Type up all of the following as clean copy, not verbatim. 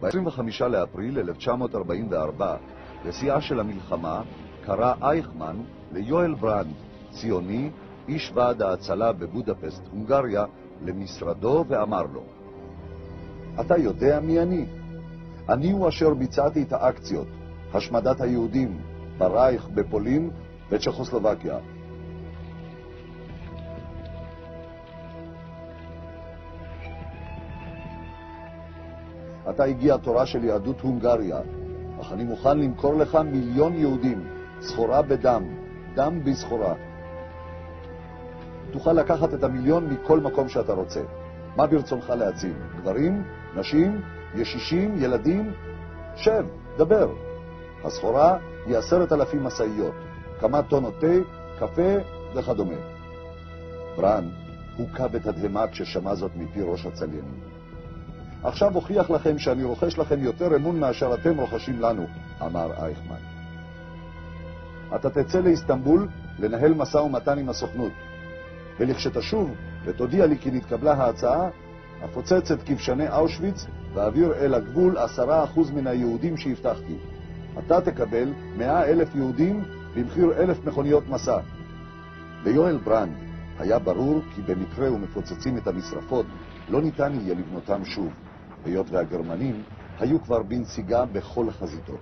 ב-25 לאפריל 1944, לשיאה של המלחמה, קרא אייכמן ליואל ברנד, ציוני, איש ועד ההצלה בבודפסט, הונגריה, למשרדו ואמר לו: אתה יודע מי אני? אני הוא אשר ביצעתי את האקציות, השמדת היהודים, ברייך, בפולין וצ'כוסלובקיה. אתה הגיע תורה של יהדות הונגריה, אך אני מוכן למכור לך 1,000,000 יהודים, סחורה בדם, דם בסחורה. תוכל לקחת את 1,000,000 מכל מקום שאתה רוצה. מה ברצונך להציל? גברים, נשים, ישישים, ילדים? שב, דבר. הסחורה היא 10,000 משאיות, כמה טונות תה, קפה וכדומה. ברנד הוקע בתדהמה כששמע זאת מפי ראש הצליינים. עכשיו אוכיח לכם שאני רוכש לכם יותר אמון מאשר אתם רוכשים לנו, אמר אייכמן. אתה תצא לאיסטנבול לנהל משא ומתן עם הסוכנות, ולכשתשוב ותודיע לי כי נתקבלה ההצעה, אפוצץ את כבשני אושוויץ ואעביר אל הגבול 10% מן היהודים שהבטחתי. אתה תקבל 100,000 יהודים במחיר 1,000 מכוניות מסע. ליואל ברנד היה ברור כי במקרה ומפוצצים את המשרפות לא ניתן יהיה לבנותם שוב, היות והגרמנים היו כבר בנסיגה בכל החזיתות.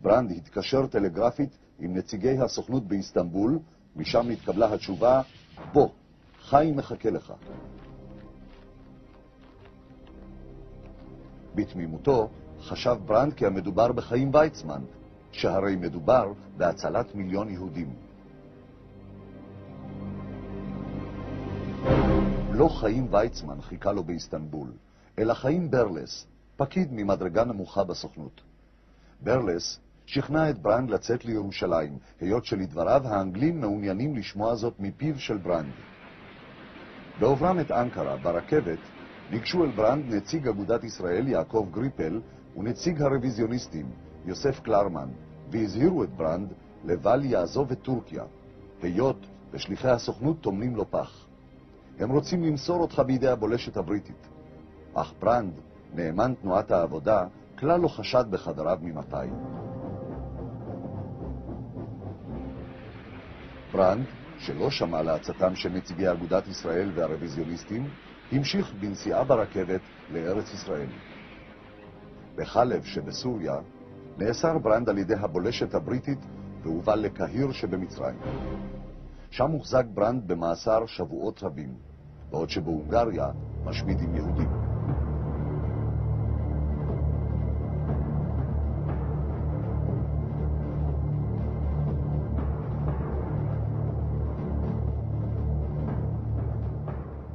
ברנד התקשר טלגרפית עם נציגי הסוכנות באיסטנבול, משם נתקבלה התשובה: בוא, חיים מחכה לך. בתמימותו חשב ברנד כי המדובר בחיים ויצמן, שהרי מדובר בהצלת 1,000,000 יהודים. לא חיים ויצמן חיכה לו באיסטנבול, אלא חיים ברלס, פקיד ממדרגה נמוכה בסוכנות. ברלס שכנע את ברנד לצאת לירושלים, היות שלדבריו האנגלים מעוניינים לשמוע זאת מפיו של ברנד. בעוברם את אנקרה ברכבת ניגשו אל ברנד נציג אגודת ישראל יעקב גריפל ונציג הרוויזיוניסטים יוסף קלרמן, והזהירו את ברנד לבל יעזוב את טורקיה, היות ושליחי הסוכנות תומנים לו פח. הם רוצים למסור אותך בידי הבולשת הבריטית. אך ברנד, נאמן תנועת העבודה, כלל לא חשד בחדריו ממפא"י. ברנד, שלא שמע לעצתם של נציגי אגודת ישראל והרוויזיוניסטים, המשיך בנסיעה ברכבת לארץ ישראל. בחלב שבסוריה נאסר ברנד על ידי הבולשת הבריטית והובל לקהיר שבמצרים. שם הוחזק ברנד במאסר שבועות רבים, בעוד שבהונגריה משמידים יהודים.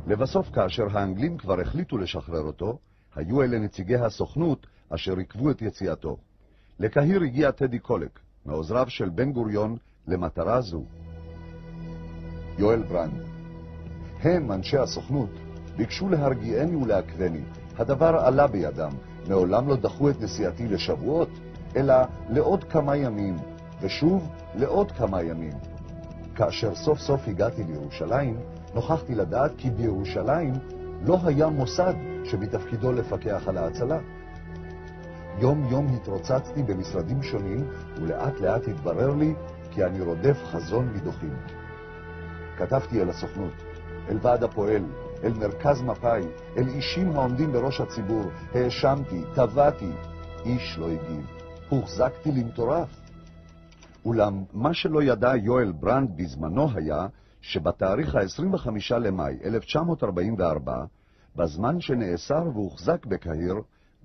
לבסוף, כאשר האנגלים כבר החליטו לשחרר אותו, היו אלה נציגי הסוכנות אשר עיכבו את יציאתו. לקהיר הגיע טדי קולק, מעוזריו של בן גוריון, למטרה זו. יואל ברנד: הם, אנשי הסוכנות, ביקשו להרגיעני ולעכבני. הדבר עלה בידם, מעולם לא דחו את נסיעתי לשבועות, אלא לעוד כמה ימים, ושוב לעוד כמה ימים. כאשר סוף סוף הגעתי לירושלים, נוכחתי לדעת כי בירושלים לא היה מוסד שבתפקידו לפקח על ההצלה. יום יום התרוצצתי במשרדים שונים, ולאט לאט התברר לי כי אני רודף חזון מדוחים. כתבתי אל הסוכנות, אל ועד הפועל, אל מרכז מפא"י, אל אישים העומדים בראש הציבור, האשמתי, תבעתי, איש לא הגיב. הוחזקתי למטורף. אולם מה שלא ידע יואל ברנד בזמנו היה שבתאריך ה-25 למאי 1944, בזמן שנאסר והוחזק בקהיר,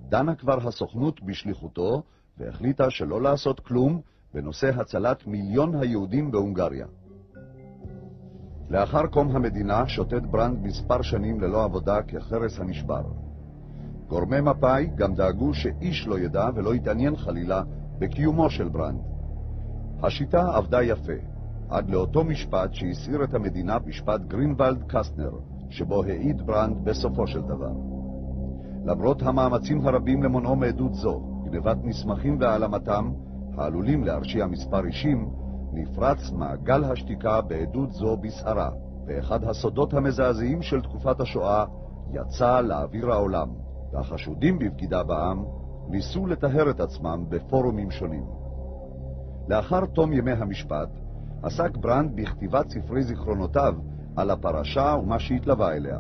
דנה כבר הסוכנות בשליחותו והחליטה שלא לעשות כלום בנושא הצלת 1,000,000 היהודים בהונגריה. לאחר קום המדינה שוטט ברנד מספר שנים ללא עבודה כחרס הנשבר. גורמי מפא"י גם דאגו שאיש לא ידע ולא יתעניין חלילה בקיומו של ברנד. השיטה עבדה יפה, עד לאותו משפט שהסעיר את המדינה, משפט גרינוולד קסטנר, שבו העיד ברנד בסופו של דבר. למרות המאמצים הרבים למונעו מעדות זו, גנבת מסמכים והעלמתם, העלולים להרשיע מספר אישים, נפרץ מעגל השתיקה בעדות זו בסערה, ואחד הסודות המזעזעים של תקופת השואה יצא לאוויר העולם, והחשודים בבגידה בעם ניסו לטהר את עצמם בפורומים שונים. לאחר תום ימי המשפט, עסק ברנד בכתיבת ספרי זיכרונותיו על הפרשה ומה שהתלווה אליה.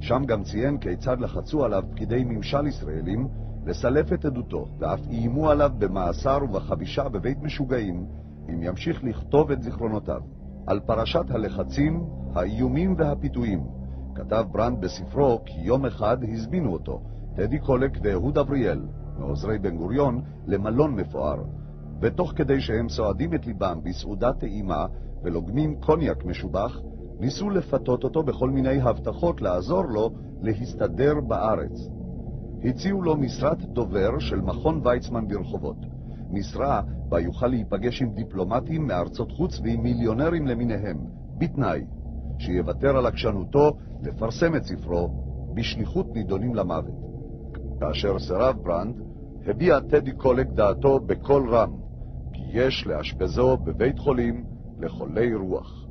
שם גם ציין כיצד לחצו עליו פקידי ממשל ישראלים לסלף את עדותו, ואף איימו עליו במאסר ובחבישה בבית משוגעים אם ימשיך לכתוב את זיכרונותיו. על פרשת הלחצים, האיומים והפיתויים כתב ברנד בספרו כי יום אחד הזמינו אותו, טדי קולק ואהוד אבריאל, מעוזרי בן גוריון, למלון מפואר, ותוך כדי שהם סועדים את ליבם בסעודה טעימה ולוגמים קוניאק משובח, ניסו לפתות אותו בכל מיני הבטחות לעזור לו להסתדר בארץ. הציעו לו משרת דובר של מכון ויצמן ברחובות, משרה בה יוכל להיפגש עם דיפלומטים מארצות חוץ ועם מיליונרים למיניהם, בתנאי שיוותר על עקשנותו לפרסם את ספרו בשליחות נידונים למוות. כאשר סירב ברנד, הביע טדי קולק דעתו בקול רם, כי יש לאשפזו בבית חולים לחולי רוח.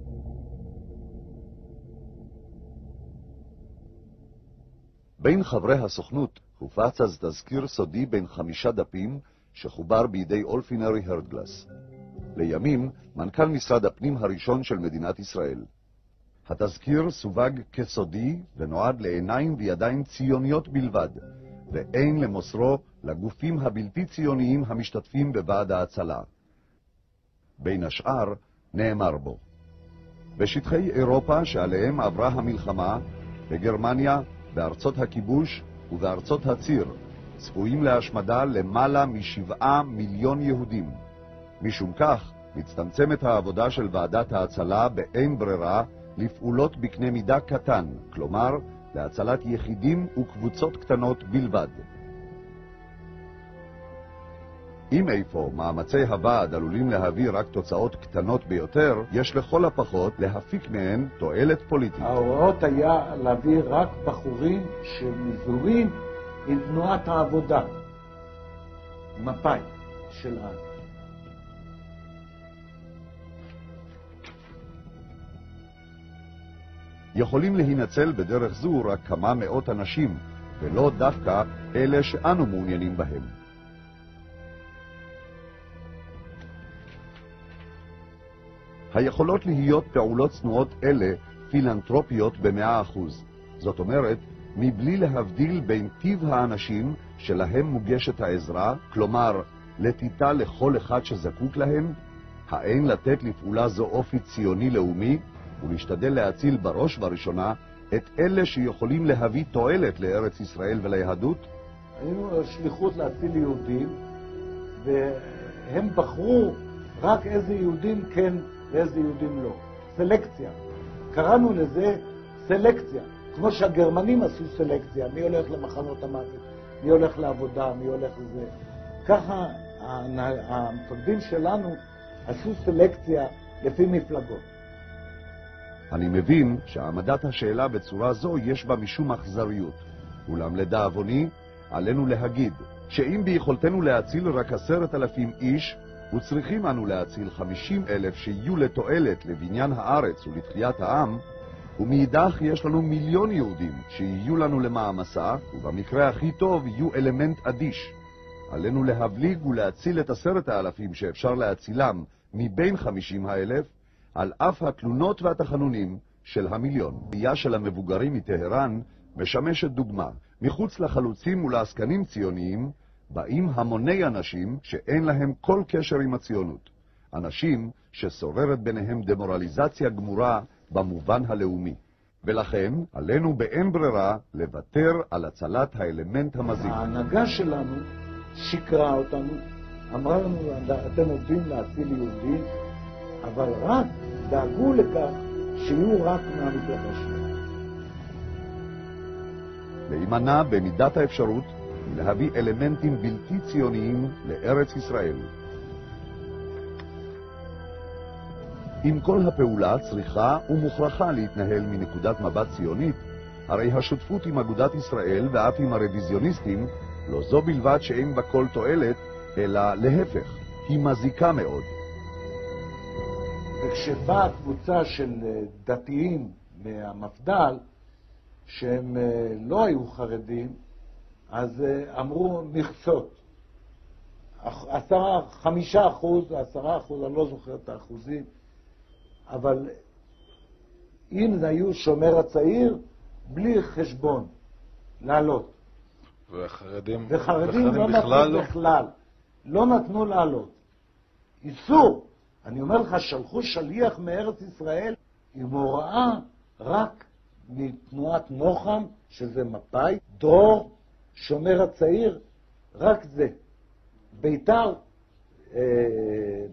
בין חברי הסוכנות הופץ אז תזכיר סודי בין 5 דפים שחובר בידי אולפינרי הרדגלס, לימים מנכ"ל משרד הפנים הראשון של מדינת ישראל. התזכיר סווג כסודי ונועד לעיניים וידיים ציוניות בלבד, ואין למוסרו לגופים הבלתי ציוניים המשתתפים בוועד ההצלה. בין השאר נאמר בו: בשטחי אירופה שעליהם עברה המלחמה, בגרמניה, בארצות הכיבוש ובארצות הציר, צפויים להשמדה למעלה מ7 מיליון יהודים. משום כך, מצטמצמת העבודה של ועדת ההצלה באין ברירה לפעולות בקנה מידה קטן, כלומר, להצלת יחידים וקבוצות קטנות בלבד. אם איפה מאמצי הוועד עלולים להביא רק תוצאות קטנות ביותר, יש לכל הפחות להפיק מהן תועלת פוליטית. ההוראות היה להביא רק בחורים שמזוהים עם תנועת העבודה, מפא"י של אז. יכולים להינצל בדרך זו רק כמה מאות אנשים, ולא דווקא אלה שאנו מעוניינים בהם. היכולות להיות פעולות צנועות אלה פילנטרופיות ב100%. זאת אומרת, מבלי להבדיל בין טיב האנשים שלהם מוגשת העזרה, כלומר, לתיתה לכל אחד שזקוק להם, האין לתת לפעולה זו אופי ציוני לאומי, ולהשתדל להציל בראש ובראשונה את אלה שיכולים להביא תועלת לארץ ישראל וליהדות? היינו שליחות להציל יהודים, והם בחרו רק איזה יהודים כן ואיזה יהודים לא. סלקציה. קראנו לזה סלקציה. כמו שהגרמנים עשו סלקציה, מי הולך למחנות המוות, מי הולך לעבודה, מי הולך לזה. ככה המפקדים שלנו עשו סלקציה לפי מפלגות. אני מבין שהעמדת השאלה בצורה זו יש בה משום אכזריות, אולם לדאבוני עלינו להגיד שאם ביכולתנו להציל רק 10,000 איש, וצריכים אנו להציל 50,000 שיהיו לתועלת לבניין הארץ ולתחיית העם, ומאידך יש לנו 1,000,000 יהודים שיהיו לנו למעמסה, ובמקרה הכי טוב יהיו אלמנט אדיש. עלינו להבליג ולהציל את 10,000 שאפשר להצילם מבין 50,000, על אף התלונות והתחנונים של 1,000,000. עלייה של המבוגרים מטהרן משמשת דוגמה. מחוץ לחלוצים ולעסקנים ציוניים באים המוני אנשים שאין להם כל קשר עם הציונות. אנשים ששוררת ביניהם דמורליזציה גמורה במובן הלאומי. ולכן עלינו באין ברירה לוותר על הצלת האלמנט המזיק. ההנהגה שלנו שיקרה אותנו, אמרה לנו, אתם עובדים להציל יהודים, אבל רק דאגו לכך שיהיו רק מהמפלגה שלנו. להימנע במידת האפשרות להביא אלמנטים בלתי ציוניים לארץ ישראל. אם כל הפעולה צריכה ומוכרחה להתנהל מנקודת מבט ציונית, הרי השותפות עם אגודת ישראל ואף עם הרוויזיוניסטים לא זו בלבד שאין בה כל תועלת, אלא להפך, היא מזיקה מאוד. וכשבאה קבוצה של דתיים מהמפד"ל, שהם לא היו חרדים, אז אמרו מכסות. 5%, 10%, אני לא זוכר את האחוזים, אבל אם היו שומר הצעיר, בלי חשבון, לעלות. וחרדים לא נתנו בכלל. לא נתנו לעלות. איסור. אני אומר לך, שלחו שליח מארץ ישראל עם הוראה רק מתנועת נוחם, שזה מפא"י, דרור, שומר הצעיר, רק זה. בית"ר,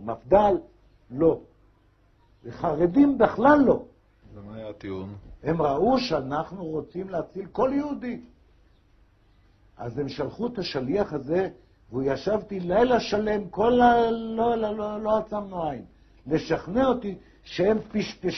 מפד"ל, לא. וחרדים בכלל לא. ומה היה הטיעון? הם ראו שאנחנו רוצים להציל כל יהודי. אז הם שלחו את השליח הזה, והוא ישבתי לילה שלם, לא עצמנו עין, לשכנע אותי שהם פשפשו